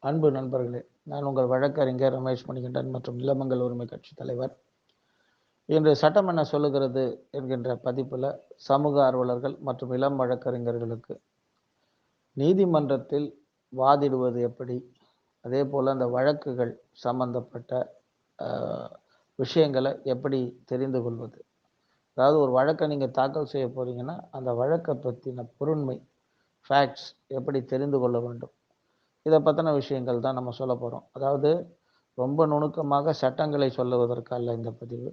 அன்பு நண்பர்களே, நான் உங்கள் வழக்கறிஞர் ரமேஷ் மணிகண்டன் மற்றும் இளமங்கல் உரிமை கட்சி தலைவர். இன்று சட்டம் என்ன சொல்லுகிறது என்கின்ற பதிப்பில் சமூக ஆர்வலர்கள் மற்றும் இளம் வழக்கறிஞர்களுக்கு நீதிமன்றத்தில் வாதிடுவது எப்படி, அதே போல் அந்த வழக்குகள் சம்பந்தப்பட்ட விஷயங்களை எப்படி தெரிந்து கொள்வது. அதாவது ஒரு வழக்கை நீங்கள் தாக்கல் செய்ய போகிறீங்கன்னா அந்த வழக்கை பற்றின பொருண்மை, ஃபேக்ட்ஸ் எப்படி தெரிந்து கொள்ள வேண்டும், இதை பற்றின விஷயங்கள் தான் நம்ம சொல்ல போகிறோம். அதாவது ரொம்ப நுணுக்கமாக சட்டங்களை சொல்லுவதற்கல்ல இந்த பதிவு.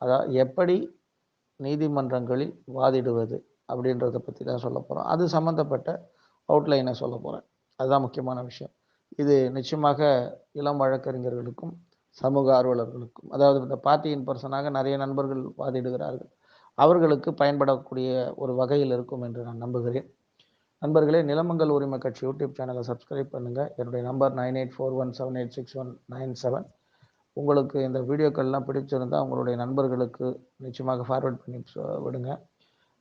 அதாவது எப்படி நீதிமன்றங்களில் வாதிடுவது அப்படின்றத பற்றி தான் சொல்ல போகிறோம். அது சம்மந்தப்பட்ட அவுட்லைனை சொல்ல போகிறேன். அதுதான் முக்கியமான விஷயம். இது நிச்சயமாக இளம் வழக்கறிஞர்களுக்கும் சமூக ஆர்வலர்களுக்கும், அதாவது இந்த பார்ட்டியின் பர்சனாக நிறைய நண்பர்கள் வாதிடுகிறார்கள், அவர்களுக்கு பயன்படக்கூடிய ஒரு வகையில் இருக்கும் என்று நான் நம்புகிறேன். நண்பர்களே, நிலமங்கல் உரிமை கட்சி யூடியூப் சேனலை சப்ஸ்கிரைப் பண்ணுங்கள். என்னுடைய நம்பர் 9841786197. உங்களுக்கு இந்த வீடியோக்கள்லாம் பிடிச்சிருந்தால் உங்களுடைய நண்பர்களுக்கு நிச்சயமாக ஃபார்வர்ட் பண்ணி விடுங்க.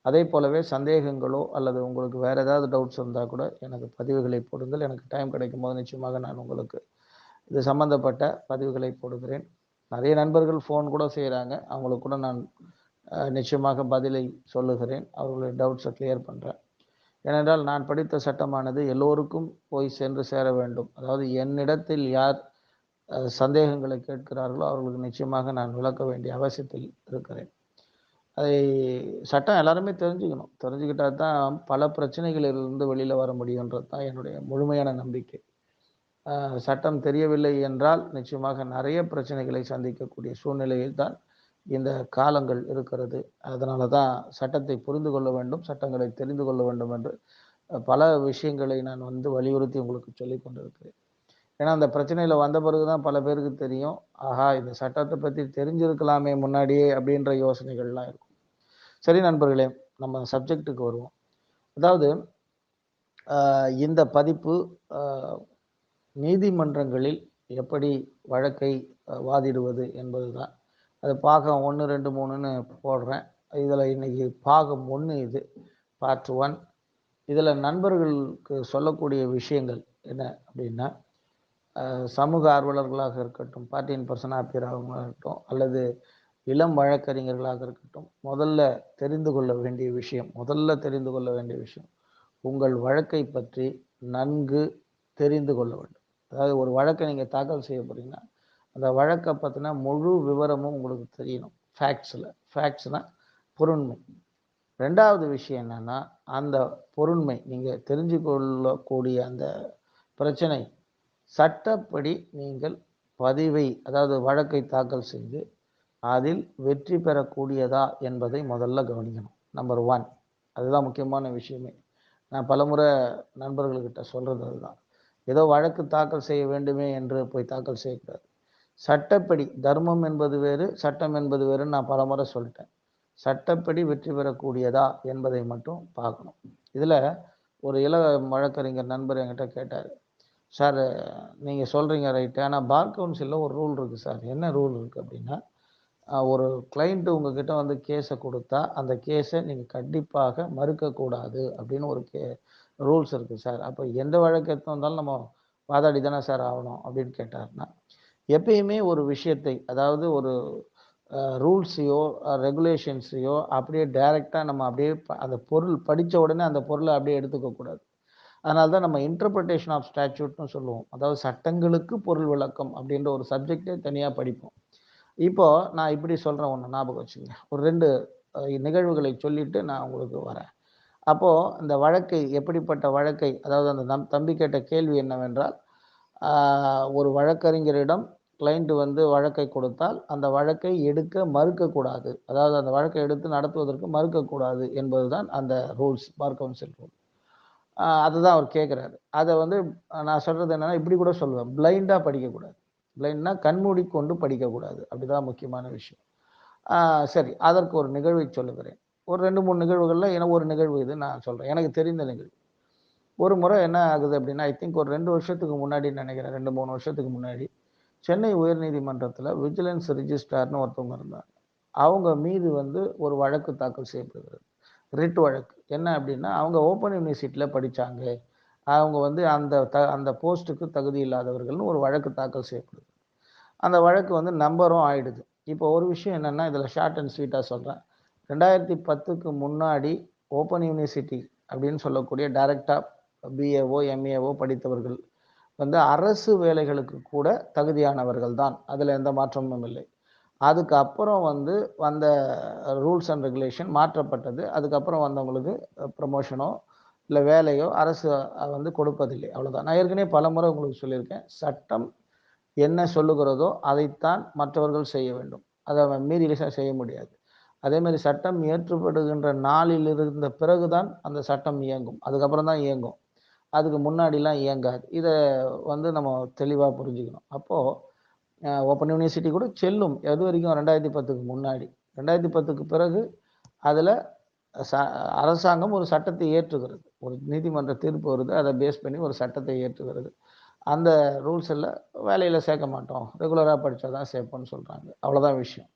அதே போலவே சந்தேகங்களோ அல்லது உங்களுக்கு வேறு ஏதாவது டவுட்ஸ் இருந்தால் கூட எனக்கு பதிவுகளை போடுங்கள். எனக்கு டைம் கிடைக்கும் போது நிச்சயமாக நான் உங்களுக்கு இது சம்மந்தப்பட்ட பதிவுகளை போடுகிறேன். நிறைய நண்பர்கள் ஃபோன் கூட செய்கிறாங்க, அவங்களுக்கு கூட நான் நிச்சயமாக பதிலை சொல்லுகிறேன், அவர்களுடைய டவுட்ஸை கிளியர் பண்ணுறேன். ஏனென்றால் நான் படித்த சட்டமானது எல்லோருக்கும் போய் சென்று சேர வேண்டும். அதாவது என்னிடத்தில் யார் சந்தேகங்களை கேட்கிறார்களோ அவர்களுக்கு நிச்சயமாக நான் விளக்க வேண்டிய அவசியத்தில் இருக்கிறேன். அதை சட்டம் எல்லாருமே தெரிஞ்சுக்கணும். தெரிஞ்சுக்கிட்டால் தான் பல பிரச்சனைகளிலிருந்து வெளியில் வர முடியுன்றது தான் என்னுடைய முழுமையான நம்பிக்கை. சட்டம் தெரியவில்லை என்றால் நிச்சயமாக நிறைய பிரச்சனைகளை சந்திக்கக்கூடிய சூழ்நிலையில் தான் இந்த காலங்கள் இருக்கிறது. அதனால தான் சட்டத்தை புரிந்து கொள்ள வேண்டும், சட்டங்களை தெரிந்து கொள்ள வேண்டும் என்று பல விஷயங்களை நான் வலியுறுத்தி உங்களுக்கு சொல்லி கொண்டிருக்கிறேன். ஏன்னா அந்த பிரச்சனையில் வந்த பிறகு தான் பல பேருக்கு தெரியும், ஆஹா இந்த சட்டத்தை பற்றி தெரிஞ்சிருக்கலாமே முன்னாடியே அப்படின்ற யோசனைகள்லாம் இருக்கும். சரி நண்பர்களே, நம்ம சப்ஜெக்டுக்கு வருவோம். அதாவது இந்த பதிப்பு நீதிமன்றங்களில் எப்படி வழக்கை வாதிடுவது என்பது தான். அது பாகம் 1, 2, 3ன்னு போடுறேன். இதில் இன்னைக்கு பாகம் 1 இது, பார்ட் 1. இதில் நண்பர்களுக்கு சொல்லக்கூடிய விஷயங்கள் என்ன அப்படின்னா, சமூக ஆர்வலர்களாக இருக்கட்டும், பார்ட்டியின் பர்சனாக அப்பியராக இருக்கட்டும், அல்லது இளம் வழக்கறிஞர்களாக இருக்கட்டும், முதல்ல தெரிந்து கொள்ள வேண்டிய விஷயம், உங்கள் வழக்கை பற்றி நன்கு தெரிந்து கொள்ள வேண்டும். அதாவது ஒரு வழக்கை நீங்கள் தாக்கல் செய்ய போகிறீங்கன்னா அந்த வழக்கை பற்றின முழு விவரமும் உங்களுக்கு தெரியணும். ஃபேக்ட்ஸ்னால் பொருண்மை. ரெண்டாவது விஷயம் என்னென்னா, அந்த பொருண்மை நீங்கள் தெரிஞ்சு கொள்ளக்கூடிய அந்த பிரச்சனை சட்டப்படி நீங்கள் பதிவை, அதாவது வழக்கை தாக்கல் செய்து அதில் வெற்றி பெறக்கூடியதா என்பதை முதல்ல கவனிக்கணும். நம்பர் 1, அதுதான் முக்கியமான விஷயமே. நான் பலமுறை நண்பர்கள்கிட்ட சொல்கிறது அதுதான். ஏதோ வழக்கு தாக்கல் செய்ய வேண்டுமே என்று போய் தாக்கல் செய்யக்கூடாது. சட்டப்படி தர்மம் என்பது வேறு, சட்டம் என்பது வேறுன்னு நான் பலமுறை சொல்லிட்டேன். சட்டப்படி வெற்றி பெறக்கூடியதா என்பதை மட்டும் பார்க்கணும். இதில் ஒரு வழக்கறிஞர் நண்பர் என்கிட்ட கேட்டார், சார் நீங்கள் சொல்கிறீங்க ரைட்டு, ஆனால் பார் கவுன்சிலில் ஒரு ரூல் இருக்குது சார். என்ன ரூல் இருக்குது அப்படின்னா, ஒரு கிளைண்ட்டு உங்ககிட்ட கேஸை கொடுத்தா அந்த கேஸை நீங்கள் கண்டிப்பாக மறுக்கக்கூடாது அப்படின்னு ஒரு ரூல்ஸ் இருக்குது சார். அப்போ எந்த வழக்கு எடுத்து வந்தாலும் நம்ம வாதாடி தானே சார் ஆகணும் அப்படின்னு கேட்டார்னா, எப்பயுமே ஒரு விஷயத்தை, அதாவது ஒரு ரூல்ஸையோ ரெகுலேஷன்ஸையோ அப்படியே டைரெக்டாக நம்ம அப்படியே அந்த பொருள் படித்த உடனே அந்த பொருளை அப்படியே எடுத்துக்கக்கூடாது. அதனால தான் நம்ம இன்டர்பிரிட்டேஷன் ஆஃப் ஸ்டாட்யூட்னு சொல்லுவோம். அதாவது சட்டங்களுக்கு பொருள் விளக்கம் அப்படின்ற ஒரு சப்ஜெக்டே தனியாக படிப்போம். இப்போது நான் இப்படி சொல்கிறேன், ஒன்று ஞாபகம் வச்சுங்க. ஒரு 2 நிகழ்வுகளை சொல்லிவிட்டு நான் உங்களுக்கு வரேன். அப்போது இந்த வழக்கை, எப்படிப்பட்ட வழக்கை, அதாவது அந்த தம்பி கேட்ட கேள்வி என்னவென்றால், ஒரு வழக்கறிஞரிடம் கிளைண்ட் வழக்கை கொடுத்தால் அந்த வழக்கை எடுக்க மறுக்கக்கூடாது, அதாவது அந்த வழக்கை எடுத்து நடத்துவதற்கு மறுக்கக்கூடாது என்பது தான் அந்த ரூல்ஸ், பார் கவுன்சில் ரூல். அதுதான் அவர் கேட்குறாரு. அதை நான் சொல்கிறது என்னென்னா, இப்படி கூட சொல்லுவேன், பிளைண்டாக படிக்கக்கூடாது. பிளைண்ட்னா கண்மூடிக்கொண்டு படிக்கக்கூடாது, அப்படிதான் முக்கியமான விஷயம். சரி, அதற்கு ஒரு நிகழ்வை சொல்லுகிறேன். ஒரு 2, 3 நிகழ்வுகளில் ஒரு நிகழ்வு இது நான் சொல்கிறேன், எனக்கு தெரிந்த நிகழ்வு. ஒரு முறை என்ன ஆகுது அப்படின்னா, ஐ திங்க் ஒரு 2 வருஷத்துக்கு முன்னாடி நினைக்கிறேன், 2, 3 வருஷத்துக்கு முன்னாடி சென்னை உயர்நீதிமன்றத்தில் விஜிலன்ஸ் ரிஜிஸ்ட்ரார்னு ஒருத்தவங்க இருந்தாங்க. அவங்க மீது ஒரு வழக்கு தாக்கல் செய்யப்படுகிறது, ரிட் வழக்கு. என்ன அப்படின்னா, அவங்க ஓப்பன் யூனிவர்சிட்டியில் படித்தாங்க, அவங்க வந்து அந்த போஸ்ட்டுக்கு தகுதி இல்லாதவர்கள்னு ஒரு வழக்கு தாக்கல் செய்யப்படுது. அந்த வழக்கு வந்து நம்பரும் ஆயிடுது. இப்போ ஒரு விஷயம் என்னன்னா, இதில ஷார்ட் அண்ட் ஸ்வீட்டா சொல்றேன். 2010க்கு முன்னாடி ஓப்பன் யூனிவர்சிட்டி அப்படின்னு சொல்லக்கூடிய டைரக்ட்டா பிஏவோ, எம்ஏவோ படித்தவர்கள் வந்து அரசு வேலைகளுக்கு கூட தகுதியானவர்கள் தான். அதில எந்த மாற்றமும் இல்லை. அதுக்கு அப்புறம் வந்து வந்த ரூல்ஸ் அண்ட் ரெகுலேஷன் மாற்றப்பட்டது. அதுக்கப்புறம் வந்தவங்களுக்கு ப்ரமோஷனோ, இல்ல வேலையோ அரசு வந்து கொடுப்பதில்லை. அவ்வளோதான். நான் ஏற்கனவே பலமுறை உங்களுக்கு சொல்லியிருக்கேன். சட்டம் என்ன சொல்லுகிறதோ அதைத்தான் மற்றவர்கள் செய்ய வேண்டும். அத மீறி செய்ய முடியாது. அதேமாரி சட்டம் இயற்றப்படுகின்ற நாளில் இருந்த பிறகு தான் அந்த சட்டம் இயங்கும். அதுக்கப்புறம் தான் இயங்கும். அதுக்கு முன்னாடிலாம் இயங்காது. இத வந்து நம்ம தெளிவா புரிஞ்சுக்கணும். அப்போ ஓப்பன் யூனிவர்சிட்டி கூட செல்லும். எதுவரைக்கும் 2010க்கு முன்னாடி. 2010க்கு பிறகு அதில ச அரசாங்கம் ஒரு சட்டத்தை இயற்றுகிறது. ஒரு நீதிமன்ற தீர்ப்பு வருது. அத பேஸ் பண்ணி ஒரு சட்டத்தை இயற்றுகிறது. அந்த ரூல்ஸ் எல்லாம் வேலையில சேர்க்க மாட்டோம். ரெகுலரா படிச்சா தான் சேர்ப்போம்ன்னு சொல்றாங்க. அவ்வளோதான் விஷயம்.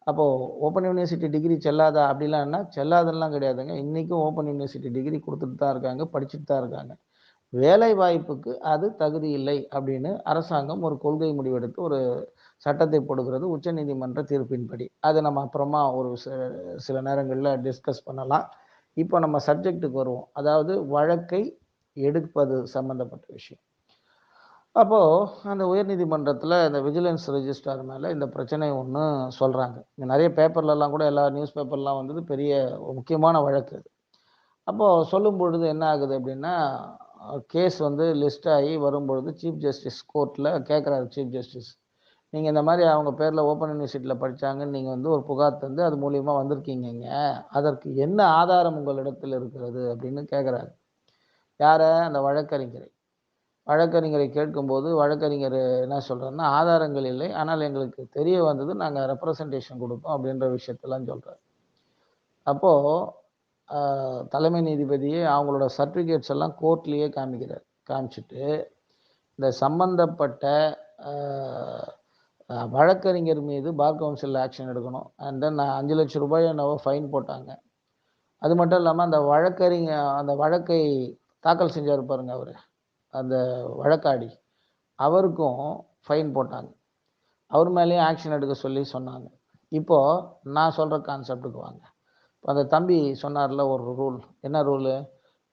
அப்போ ஓப்பன் யூனிவர்சிட்டி டிகிரி செல்லாதா? அப்படிலான்னா செல்லாதுன்னுலாம் கிடையாதுங்க. இன்னைக்கும் ஓப்பன் யூனிவர்சிட்டி டிகிரி குடுத்துட்டு தான் இருக்காங்க. படிச்சுட்டு தான் இருக்காங்க. வேலை வாய்ப்புக்கு அது தகுதி இல்லை அப்படின்னு அரசாங்கம் ஒரு கொள்கை முடிவெடுத்து ஒரு சட்டத்தை போடுகிறது உச்சநீதிமன்ற தீர்ப்பின்படி. அது நம்ம அப்புறமா ஒரு சில நேரங்கள்ல டிஸ்கஸ் பண்ணலாம். இப்போ நம்ம சப்ஜெக்ட்டுக்கு வருவோம். அதாவது வழக்கை எடுப்பது சம்பந்தப்பட்ட விஷயம். அப்போ அந்த உயர்நீதிமன்றத்தில இந்த விஜிலன்ஸ் ரெஜிஸ்ட்ரார் மேல இந்த பிரச்சனை ஒண்ணு சொல்றாங்க. நெறைய பேப்பர்லலாம் கூட எல்லா நியூஸ் பேப்பர்லாம் வந்தது. பெரிய முக்கியமான வழக்கு அது. அப்போ சொல்லும்பொழுது என்ன ஆகுது அப்படின்னா, கேஸ் வந்து லிஸ்ட் ஆகி வரும்பொழுது சீஃப் ஜஸ்டிஸ் கோர்ட்ல கேட்குறாரு சீஃப் ஜஸ்டிஸ். நீங்க இந்த மாரி அவங்க பேர்ல ஓப்பன் யூனிவர்சிட்டில படிச்சாங்கன்னு நீங்க வந்து ஒரு புகார் தந்து அது மூலியமா வந்திருக்கீங்க இங்க. அதற்கு என்ன ஆதாரம் உங்களிடத்தில் இருக்கிறது? அப்படின்னு கேட்குறாரு. யார? அந்த வழக்கறிஞரை. வழக்கறிஞரை கேட்கும்போது வழக்கறிஞர் என்ன சொல்றாருன்னா, ஆதாரங்கள் இல்லை. ஆனால் எங்களுக்கு தெரிய வந்தது. நாங்க ரெப்ரசன்டேஷன் குடுத்தோம் அப்படின்ற விஷயத்தெல்லாம் சொல்றாரு. அப்போ அ தலைமை நீதிபதியே அவங்களோட சர்டிஃபிகேட்ஸ் எல்லாம் கோர்ட்லயே காமிக்கிறார். காமிச்சுட்டு, இந்த சம்பந்தப்பட்ட அ வழக்கறிஞர் மீது பார் கவுன்சில் ஆக்ஷன் எடுக்கணும். அண்ட் தென் ரூ. 5,00,000 என்னவோ ஃபைன் போட்டாங்க. அது மட்டும் இல்லாம அந்த வழக்கை தாக்கல் செஞ்சாரு பாருங்க அவரு. அந்த வழக்காடி. அவருக்கும் ஃபைன் போட்டாங்க. அவர் மேலயும் ஆக்ஷன் எடுக்க சொல்லி சொன்னாங்க. இப்போ நான் சொல்ற கான்செப்ட்க்கு வாங்க. அந்த தம்பி சொன்னார்ல ஒரு ரூல். என்ன ரூலு?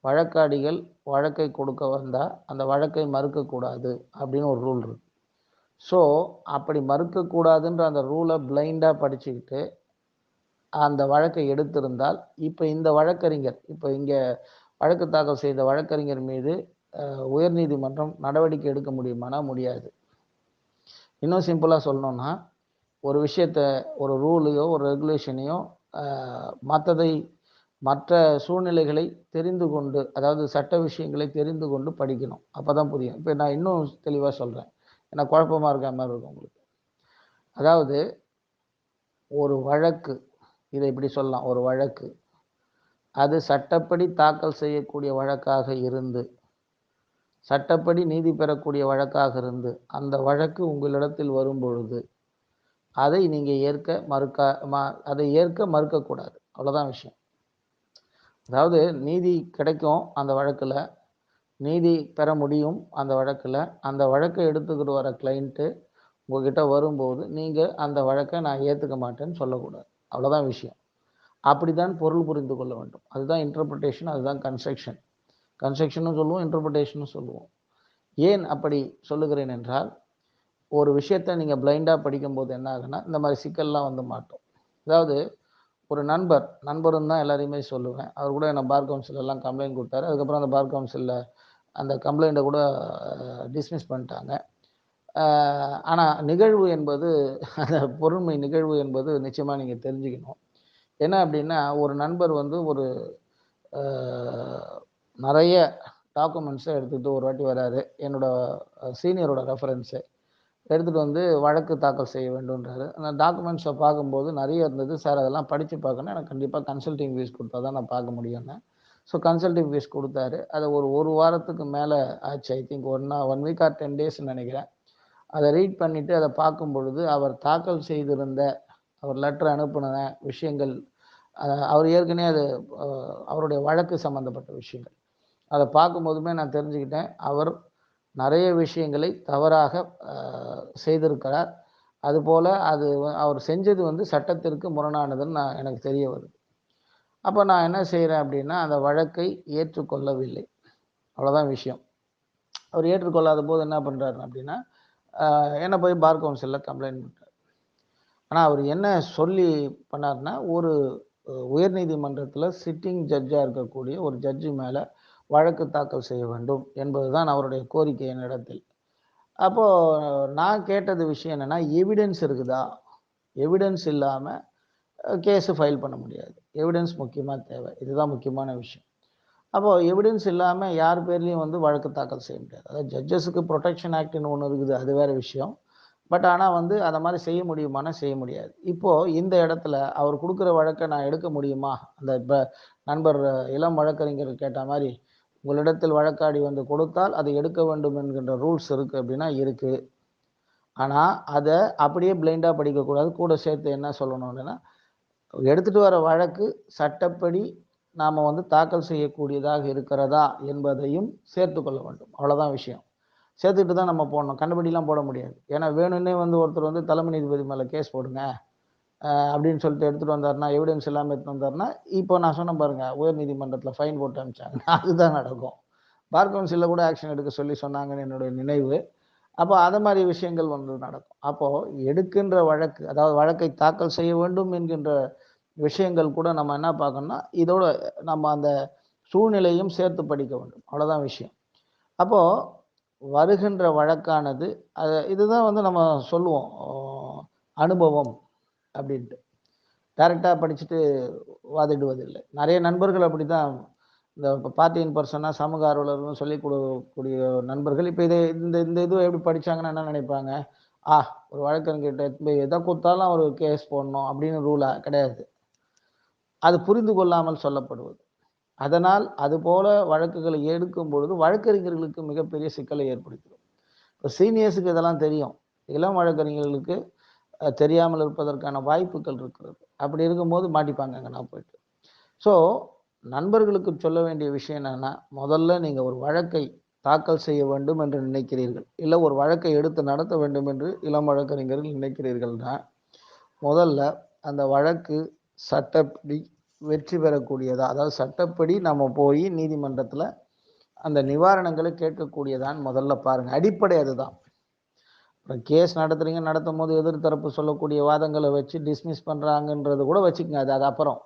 வழக்காடிகள் வழக்கை கொடுக்க வந்தா, அந்த வழக்கை மறுக்கக்கூடாது அப்படின்னு ஒரு ரூல் இருக்கு. ஸோ, அப்படி மறுக்கக்கூடாதுன்ற அந்த ரூல பிளைண்டா படிச்சுக்கிட்டு, அந்த வழக்கை எடுத்திருந்தால், இப்ப இந்த வழக்கறிஞர் இப்ப இங்க வழக்கு தாக்கல் செய்த வழக்கறிஞர் மீது உயர்நீதிமன்றம் நடவடிக்கை எடுக்க முடியுமானா? முடியாது. இன்னும் சிம்பிளா சொல்லணும்னா, ஒரு விஷயத்த ஒரு ரூலையோ, ஒரு ரெகுலேஷனையோ அ மத்ததை மற்ற சூழ்நிலைகளை தெரிந்து கொண்டு, அதாவது சட்ட விஷயங்களை தெரிந்து கொண்டு படிக்கணும். அப்பதான் புரியும். இப்ப நான் இன்னும் தெளிவா சொல்றேன். ஏன்னா குழப்பமா இருக்க மாரி இருக்கும் உங்களுக்கு. அதாவது ஒரு வழக்கு, இத இப்படி சொல்லலாம். ஒரு வழக்கு. அது சட்டப்படி தாக்கல் செய்யக்கூடிய வழக்காக இருந்து, சட்டப்படி நீதி பெறக்கூடிய வழக்காக இருந்து, அந்த வழக்கு உங்களிடத்தில் வரும்பொழுது, அதை நீங்க அதை ஏற்க மறுக்கக்கூடாது. அவ்வளோதான் விஷயம். அதாவது நீதி கிடைக்கும் அந்த வழக்குல. நீதி பெற முடியும் அந்த வழக்குல. அந்த வழக்க எடுத்துக்கிட்டு வர கிளையன்ட் உங்ககிட்ட வரும்போது, நீங்க அந்த வழக்க நான் ஏத்துக்க மாட்டேன்னு சொல்லக்கூடாது. அவ்வளோதான் விஷயம். அப்படித்தான் பொருள் புரிந்து கொள்ள வேண்டும். அதுதான் இன்டர்பிரேஷன், அதுதான் கன்ஸ்ட்ரக்ஷன். கன்ஸ்ட்ரக்ஷனும் சொல்லுவோம், இன்டர்பிரேஷனும் சொல்லுவோம். ஏன் அப்படி சொல்லுகிறேன் என்றால், ஒரு விஷயத்த நீங்க பிளைண்டா படிக்கும்போது என்ன ஆகும்னா, இந்த மாரி சிக்கல்லாம் வந்து மாட்டும். அதாவது ஒரு நண்பர்ன்னு தான் எல்லாரையுமே சொல்லுவேன். அவர் கூட என்ன பார் கவுன்சிலெல்லாம் கம்ப்ளைண்ட் குடுத்தாரு. அதுக்கப்புறம் அந்த பார் கவுன்சில்ல அந்த கம்ப்ளைண்ட்ட கூட டிஸ்மிஸ் பண்ணிட்டாங்க. அ ஆனா நிகழ்வு என்பது அந்த பொருண்மை நிகழ்வு என்பது நிச்சயமா நீங்க தெரிஞ்சுக்கணும். என்ன அப்டின்னா, ஒரு நண்பர் வந்து ஒரு அ நெறைய டாக்குமெண்ட்ஸ எடுத்துட்டு ஒரு வாட்டி வராரு. என்னோட சீனியரோட ரெஃபரன்ஸு. எடுத்துட்டு வந்து வழக்கு தாக்கல் செய்ய வேண்டும்ன்றாரு. அந்த டாக்குமெண்ட்ஸ பார்க்கும்போது நெறைய இருந்தது. சார் அதெல்லாம் படிச்சு பார்க்கணும். எனக்கு கண்டிப்பா கன்சல்டிங் ஃபீஸ் குடுத்தா தான் நான் பார்க்க முடியும்னேன். ஸோ கன்சல்டிங் ஃபீஸ் குடுத்தாரு. அத ஒரு 1 வாரத்துக்கு மேல ஆச்சு. ஐ திங்க் 1 வீக் ஆர் 10 டேஸ்ன்னு நெனைக்கிறேன். அத ரீட் பண்ணிட்டு அத பார்க்கும் பொழுது, அவர் தாக்கல் செய்திருந்த அவர் லெட்டர் அனுப்புன விஷயங்கள், அவர் ஏற்கனவே அது அ அவருடைய வழக்கு சம்மந்தப்பட்ட விஷயங்கள். அதை பார்க்கும்போதுமே நான் தெரிஞ்சுக்கிட்டேன், அவர் நிறைய விஷயங்களை தவறாக செய்திருக்கிறார். அதுபோல் அவர் செஞ்சது வந்து சட்டத்திற்கு முரணானதுன்னு எனக்கு தெரிய வருது. அப்போ நான் என்ன செய்கிறேன் அப்படின்னா, அந்த வழக்கை ஏற்றுக்கொள்ளவில்லை. அவ்வளோதான் விஷயம். அவர் ஏற்றுக்கொள்ளாத போது என்ன பண்ணுறாரு அப்படின்னா, என்னை போய் பார் கவுன்சிலில் கம்ப்ளைண்ட் பண்ணுறார். ஆனால் அவர் என்ன சொல்லி பண்ணார்னா, ஒரு உயர்நீதிமன்றத்தில் சிட்டிங் ஜட்ஜாக இருக்கக்கூடிய ஒரு ஜட்ஜு மேலே வழக்கு தாக்கல் செய்ய வேண்டும் என்பது தான் அவருடைய கோரிக்கை என்னிடத்தில். அப்போது நான் கேட்டது விஷயம் என்னென்னா, எவிடன்ஸ் இருக்குதா? எவிடன்ஸ் இல்லாமல் கேஸு ஃபைல் பண்ண முடியாது. எவிடன்ஸ் முக்கியமாக தேவை. இதுதான் முக்கியமான விஷயம். அப்போது எவிடன்ஸ் இல்லாமல் யார் பேர்லேயும் வந்து வழக்கு தாக்கல் செய்ய முடியாது. அதாவது ஜட்ஜஸுக்கு ப்ரொடெக்ஷன் ஆக்ட்னு ஒன்று இருக்குது, அது வேறு விஷயம். பட் ஆனால் வந்து அதை மாதிரி செய்ய முடியுமானா செய்ய முடியாது. இப்போது இந்த இடத்துல அவர் கொடுக்குற வழக்கை நான் எடுக்க முடியுமா? அந்த இப்போ நண்பர் இளம் வழக்கறிஞர் கேட்ட மாதிரி, உங்களிடத்தில் வழக்காடி வந்து கொடுத்தால் அதை எடுக்க வேண்டும் என்கின்ற ரூல்ஸ் இருக்குது அப்படின்னா இருக்குது. ஆனால் அதை அப்படியே பிளைண்டாக படிக்கக்கூடாது. கூட சேர்த்து என்ன சொல்லணும் அப்படின்னா, எடுத்துகிட்டு வர வழக்கு சட்டப்படி நாம் வந்து தாக்கல் செய்யக்கூடியதாக இருக்கிறதா என்பதையும் சேர்த்து கொள்ள வேண்டும். அவ்வளோதான் விஷயம். சேர்த்துக்கிட்டு தான் நம்ம போடணும். கண்டுபிடிலாம் போட முடியாது. ஏன்னா வேணும்னே வந்து ஒருத்தர் வந்து தலைமை நீதிபதி மேலே கேஸ் போடுங்க அப்படின்னு சொல்லிட்டு எடுத்துகிட்டு வந்தாருன்னா, எவிடன்ஸ் இல்லாமல் எடுத்துகிட்டு வந்தாருன்னா, இப்போ நான் சொன்னேன் பாருங்கள், உயர் நீதிமன்றத்தில் ஃபைன் போட்டு அனுப்பிச்சாங்க. அதுதான் நடக்கும். பார் கவுன்சிலில் கூட ஆக்ஷன் எடுக்க சொல்லி சொன்னாங்கன்னு என்னுடைய நினைவு. அப்போ அது மாதிரி விஷயங்கள் வந்து நடக்கும். அப்போது எடுக்கின்ற வழக்கு, அதாவது வழக்கை தாக்கல் செய்ய வேண்டும் என்கின்ற விஷயங்கள் கூட நம்ம என்ன பார்க்கணும்னா, இதோட நம்ம அந்த சூழ்நிலையும் சேர்த்து படிக்க வேண்டும். அவ்வளோதான் விஷயம். அப்போது வருகின்ற வழக்கானது இதுதான் வந்து நம்ம சொல்லுவோம் அனுபவம் அப்படின்ட்டு. டைரெக்டாக படிச்சுட்டு வாதிடுவதில்லை. நிறைய நண்பர்கள் அப்படி தான் இந்த பார்ட்டி இன் பர்சனாக சமூக ஆர்வலர்னு சொல்லிக் கொடுக்கக்கூடிய நண்பர்கள் இப்போ இந்த இது எப்படி படித்தாங்கன்னா என்ன நினைப்பாங்க, ஒரு வழக்கறிஞர்கிட்ட எதை கொடுத்தாலும் ஒரு கேஸ் போடணும் அப்படின்னு ரூலாக கிடையாது. அது புரிந்து கொள்ளாமல் சொல்லப்படுவது. அதனால் அதுபோல வழக்குகளை எடுக்கும் பொழுது வழக்கறிஞர்களுக்கு மிகப்பெரிய சிக்கலை ஏற்படுத்தும். இப்போ சீனியர்ஸுக்கு இதெல்லாம் தெரியும். இளம் வழக்கறிஞர்களுக்கு தெரியாமல் இருப்பதற்கான வாய்ப்புகள் இருக்கிறது. அப்படி இருக்கும்போது மாட்டிப்பாங்க அங்கே நான் போயிட்டு. ஸோ நண்பர்களுக்கு சொல்ல வேண்டிய விஷயம் என்னென்னா, முதல்ல நீங்கள் ஒரு வழக்கை தாக்கல் செய்ய வேண்டும் என்று நினைக்கிறீர்கள், இல்லை ஒரு வழக்கை எடுத்து நடத்த வேண்டும் என்று இளம் வழக்கறிஞர்கள் நினைக்கிறீர்கள்னா, முதல்ல அந்த வழக்கு சட்டப்படி வெற்றி பெறக்கூடியதா, அதாவது சட்டப்படி நம்ம போய் நீதிமன்றத்தில் அந்த நிவாரணங்களை கேட்கக்கூடியதான்னு முதல்ல பாருங்கள். அடிப்படை அதுதான். கேஸ் நடத்துறீங்க, நடத்தும் போது எதிர்த்தரப்பு சொல்லக்கூடிய வாதங்களை வச்சு டிஸ்மிஸ் பண்ணுறாங்கன்றது கூட வச்சுக்கோங்க, அது அப்புறம்.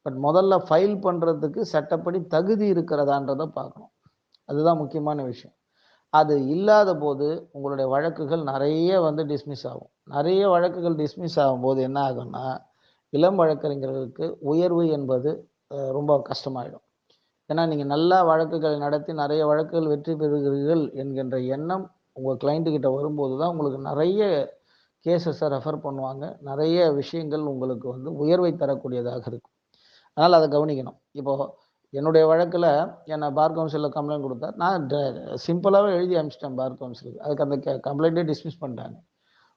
பட் முதல்ல ஃபைல் பண்ணுறதுக்கு சட்டப்படி தகுதி இருக்கிறதான்றதை பார்க்கணும். அதுதான் முக்கியமான விஷயம். அது இல்லாத போது உங்களுடைய வழக்குகள் நிறைய வந்து டிஸ்மிஸ் ஆகும். நிறைய வழக்குகள் டிஸ்மிஸ் ஆகும்போது என்ன ஆகும்னா, இளம் வழக்கறிஞர்களுக்கு உயர்வு என்பது ரொம்ப கஷ்டமாயிடும். ஏன்னா நீங்கள் நல்லா வழக்குகள் நடத்தி நிறைய வழக்குகள் வெற்றி பெறுகிறீர்கள் என்கின்ற எண்ணம் உங்கள் கிளைண்ட்டுக்கிட்ட வரும்போது தான் உங்களுக்கு நிறைய கேசஸை ரெஃபர் பண்ணுவாங்க. நிறைய விஷயங்கள் உங்களுக்கு வந்து உயர்வை தரக்கூடியதாக இருக்கும். அதனால் அதை கவனிக்கணும். இப்போது என்னுடைய வழக்கில் என்னை பார் கவுன்சிலில் கம்ப்ளைண்ட் கொடுத்தா, நான் சிம்பிளாகவே எழுதி அனுப்பிச்சிட்டேன் பார் கவுன்சிலுக்கு. அதுக்கு அந்த கம்ப்ளைண்ட்டே டிஸ்மிஸ் பண்ணிட்டாங்க.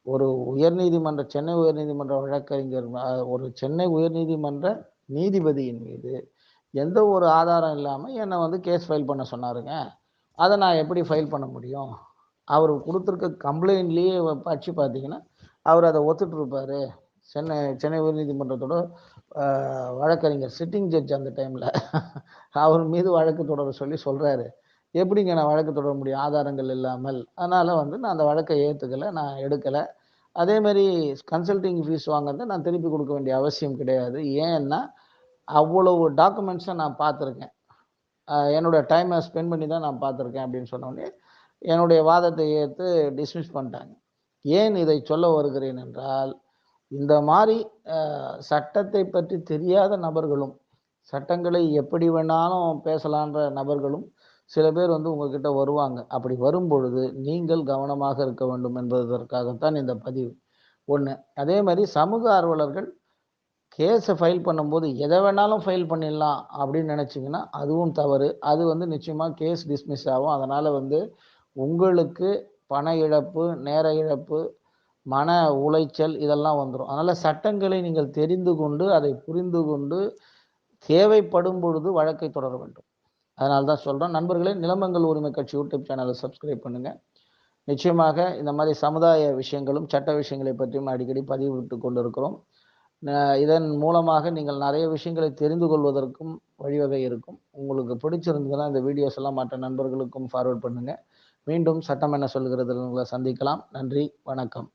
ஒரு உயர்நீதிமன்ற சென்னை உயர்நீதிமன்ற வழக்கறிஞர் ஒரு சென்னை உயர்நீதிமன்ற நீதிபதியின் மீது எந்த ஒரு ஆதாரம் இல்லாமல் என்னை வந்து கேஸ் ஃபைல் பண்ண சொன்னாருங்க. அதை நான் எப்படி ஃபைல் பண்ண முடியும்? அவர் கொடுத்துருக்க கம்ப்ளைண்ட்லேயே படித்து பார்த்தீங்கன்னா, அவர் அதை ஒத்துட்ருப்பார். சென்னை உயர்நீதிமன்றத்தோட வழக்கறிஞர் சிட்டிங் ஜட்ஜ் அந்த டைமில் அவர் மீது வழக்கு தொடர சொல்லி சொல்கிறாரு. எப்படிங்க நான் வழக்கு தொடர முடியும் ஆதாரங்கள் இல்லாமல்? அதனால் வந்து நான் அந்த வழக்கை ஏற்றுக்கலை, நான் எடுக்கலை. அதேமாரி கன்சல்டிங் ஃபீஸ் வாங்குறத நான் திருப்பி கொடுக்க வேண்டிய அவசியம் கிடையாது. ஏன்னா அவ்வளவு டாக்குமெண்ட்ஸை நான் பார்த்துருக்கேன். என்னோடய டைமை ஸ்பெண்ட் பண்ணி தான் நான் பார்த்துருக்கேன் அப்படின்னு சொன்னோடனே என்னுடைய வாதத்தை ஏற்று டிஸ்மிஸ் பண்ணிட்டாங்க. ஏன் இதை சொல்ல வருகிறேன் என்றால், இந்த மாதிரி சட்டத்தை பற்றி தெரியாத நபர்களும், சட்டங்களை எப்படி வேணாலும் பேசலான்ற நபர்களும் சில பேர் வந்து உங்ககிட்ட வருவாங்க. அப்படி வரும்பொழுது நீங்கள் கவனமாக இருக்க வேண்டும் என்பதற்காகத்தான் இந்த பதிவு. ஒன்று. அதே மாதிரி சமூக ஆர்வலர்கள் கேஸை ஃபைல் பண்ணும்போது எதை வேணாலும் ஃபைல் பண்ணிடலாம் அப்படின்னு நினச்சிங்கன்னா அதுவும் தவறு. அது வந்து நிச்சயமாக கேஸ் டிஸ்மிஸ் ஆகும். அதனால் வந்து உங்களுக்கு பண இழப்பு, நேர இழப்பு, மன உளைச்சல் இதெல்லாம் வந்துடும். அதனால் சட்டங்களை நீங்கள் தெரிந்து கொண்டு, அதை புரிந்து கொண்டு, தேவைப்படும் பொழுது வழக்கை தொடர வேண்டும். அதனால தான் சொல்கிறோம். நண்பர்களே, நிலமங்கள் உரிமை கட்சி யூடியூப் சேனலை சப்ஸ்கிரைப் பண்ணுங்கள். நிச்சயமாக இந்த மாதிரி சமுதாய விஷயங்களும் சட்ட விஷயங்களை பற்றியும் அடிக்கடி பதிவிட்டு கொண்டிருக்கிறோம். இதன் மூலமாக நீங்கள் நிறைய விஷயங்களை தெரிந்து கொள்வதற்கும் வழிவகை இருக்கும். உங்களுக்கு பிடிச்சிருந்ததுன்னா இந்த வீடியோஸ் எல்லாம் மற்ற நண்பர்களுக்கும் ஃபார்வர்ட் பண்ணுங்கள். மீண்டும் சட்டம் என்ன சொல்கிறது உங்களை சந்திக்கலாம். நன்றி, வணக்கம்.